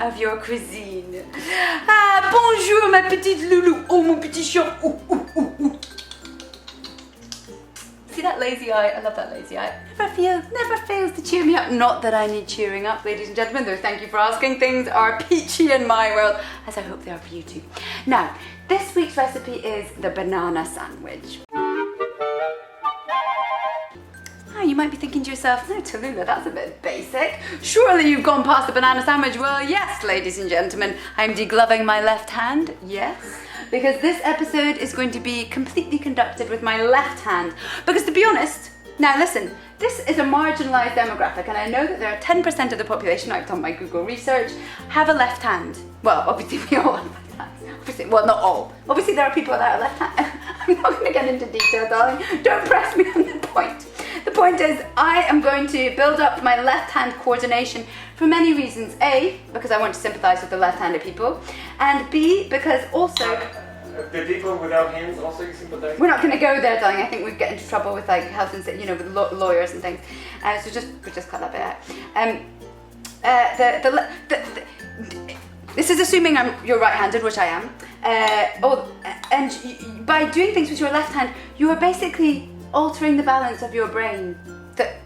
of your cuisine. Ah, bonjour ma petite loulou. Oh, mon petit chien. Ooh, ooh, ooh, ooh. See that lazy eye? I love that lazy eye. Never fails to cheer me up. Not that I need cheering up, ladies and gentlemen, though thank you for asking. Things are peachy in my world, as I hope they are for you too. Now, this week's recipe is the banana sandwich. You might be thinking to yourself, no, Tallulah, that's a bit basic. Surely you've gone past the banana sandwich. Well, yes, ladies and gentlemen, I'm degloving my left hand, yes, because this episode is going to be completely conducted with my left hand. Because to be honest, now listen, this is a marginalised demographic, and I know that there are 10% of the population, I've done my Google research, have a left hand. Well, obviously we all have left hands. Obviously, well, not all. Obviously there are people that are left hand. I'm not going to get into detail, darling. Don't press me on the point. The point is, I am going to build up my left-hand coordination for many reasons. A, because I want to sympathise with the left-handed people, and B, because also... the people without hands also you sympathise? We're not going to go there, darling. I think we'd get into trouble with like health and you know, with lawyers and things. So we'll just cut that bit out. This is assuming you're right-handed, which I am. And by doing things with your left hand, you are basically altering the balance of your brain.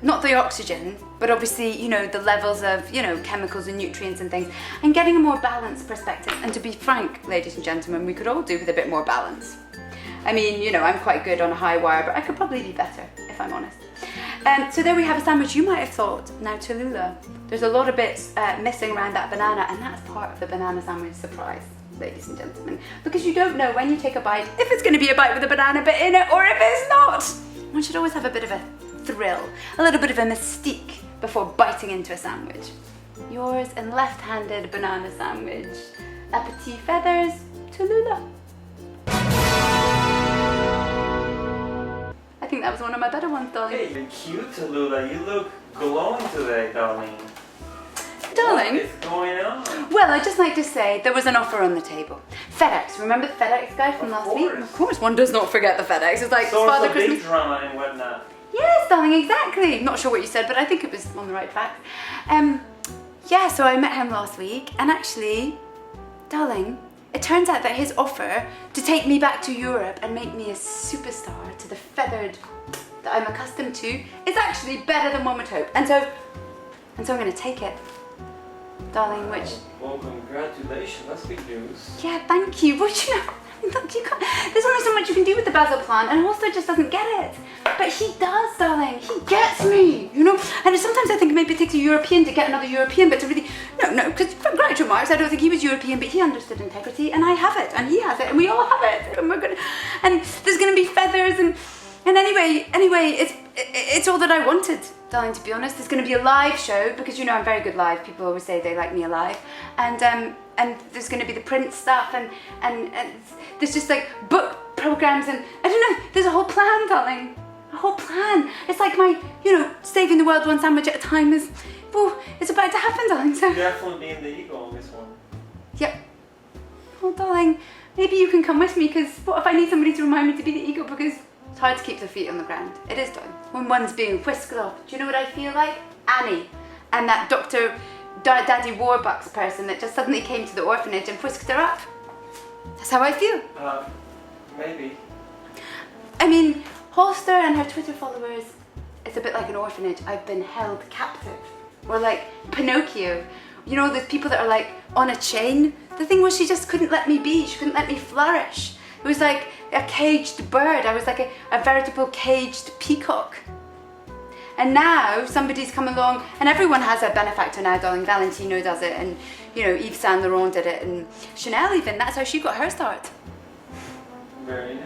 Not the oxygen, but obviously, you know, the levels of, you know, chemicals and nutrients and things, and getting a more balanced perspective. And to be frank, ladies and gentlemen, we could all do with a bit more balance. I mean, you know, I'm quite good on a high wire, but I could probably be better, if I'm honest. So there we have a sandwich. You might have thought, now Tallulah, there's a lot of bits missing around that banana, and that's part of the banana sandwich surprise, ladies and gentlemen, because you don't know when you take a bite if it's going to be a bite with a banana bit in it or if it's not. One should always have a bit of a thrill, a little bit of a mystique before biting into a sandwich. Yours and left-handed banana sandwich. Appetit feathers, Tallulah. I think that was one of my better ones, darling. Hey, you're cute, Tallulah. You look glowing today, darling. Darling? What is going on? Well, I'd just like to say there was an offer on the table. FedEx, remember the FedEx guy from last week? Of course, one does not forget the FedEx. It's like Father Christmas. Big drama and whatnot. Yes, darling, exactly. Not sure what you said, but I think it was on the right track. Yeah, so I met him last week, and actually, darling, it turns out that his offer to take me back to Europe and make me a superstar to the feathered that I'm accustomed to is actually better than one would hope. And so I'm going to take it, darling, which... Well, congratulations, that's big news. Yeah, thank you. But you know, look, there's only so much you can do with the basil plant, and Holster just doesn't get it. But he does, darling. He gets me, you know. And sometimes I think maybe it takes a European to get another European, but to really, no, because for graduate marks, I don't think he was European, but he understood integrity, and I have it, and he has it, and we all have it, and there's gonna be feathers, and anyway, it's all that I wanted, darling. To be honest, there's gonna be a live show because you know I'm very good live. People always say they like me alive, and there's going to be the print stuff, and there's just like book programs, and I don't know, there's a whole plan, darling, a whole plan. It's like my, you know, saving the world one sandwich at a time is, oh, it's about to happen, darling. So definitely being the eagle on this one. Yep. Oh, darling, maybe you can come with me, because what if I need somebody to remind me to be the eagle, because it's hard to keep their feet on the ground. It is, darling. When one's being whisked off, do you know what I feel like? Annie and that Daddy Warbucks person that just suddenly came to the orphanage and whisked her up. That's how I feel. Maybe. I mean, Holster and her Twitter followers, it's a bit like an orphanage. I've been held captive. Or like Pinocchio. You know, there's people that are like on a chain. The thing was, she just couldn't let me be. She couldn't let me flourish. It was like a caged bird. I was like a veritable caged peacock. And now somebody's come along, and everyone has a benefactor now, darling. Valentino does it, and you know, Yves Saint Laurent did it, and Chanel even. That's how she got her start. Very nice,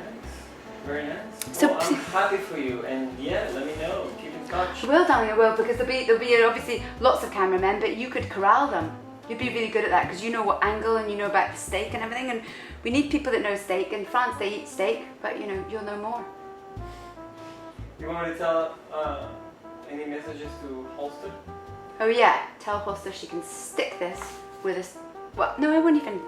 very nice. So well, I'm happy for you, and yeah, let me know. Keep in touch. Well, darling, I will, because there'll be obviously lots of cameramen, but you could corral them. You'd be really good at that, because you know what angle, and you know about the steak and everything, and we need people that know steak. In France, they eat steak, but you know, you'll know more. You want me to tell any messages to Holster? Oh yeah, tell Holster she can stick this with a... Well, no, I won't even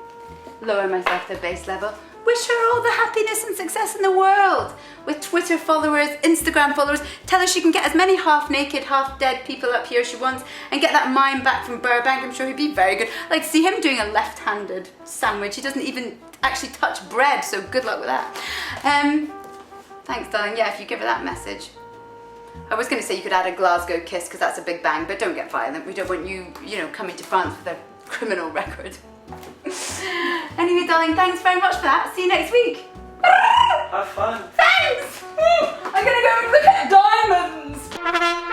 lower myself to base level. Wish her all the happiness and success in the world. With Twitter followers, Instagram followers. Tell her she can get as many half-naked, half-dead people up here as she wants and get that mime back from Burbank. I'm sure he'd be very good. I'd like to see him doing a left-handed sandwich. He doesn't even actually touch bread, so good luck with that. Thanks, darling. Yeah, if you give her that message. I was going to say you could add a Glasgow kiss because that's a big bang, but don't get violent. We don't want you, coming to France with a criminal record. Anyway, darling, thanks very much for that. See you next week. Have fun. Thanks! I'm gonna go and look at diamonds!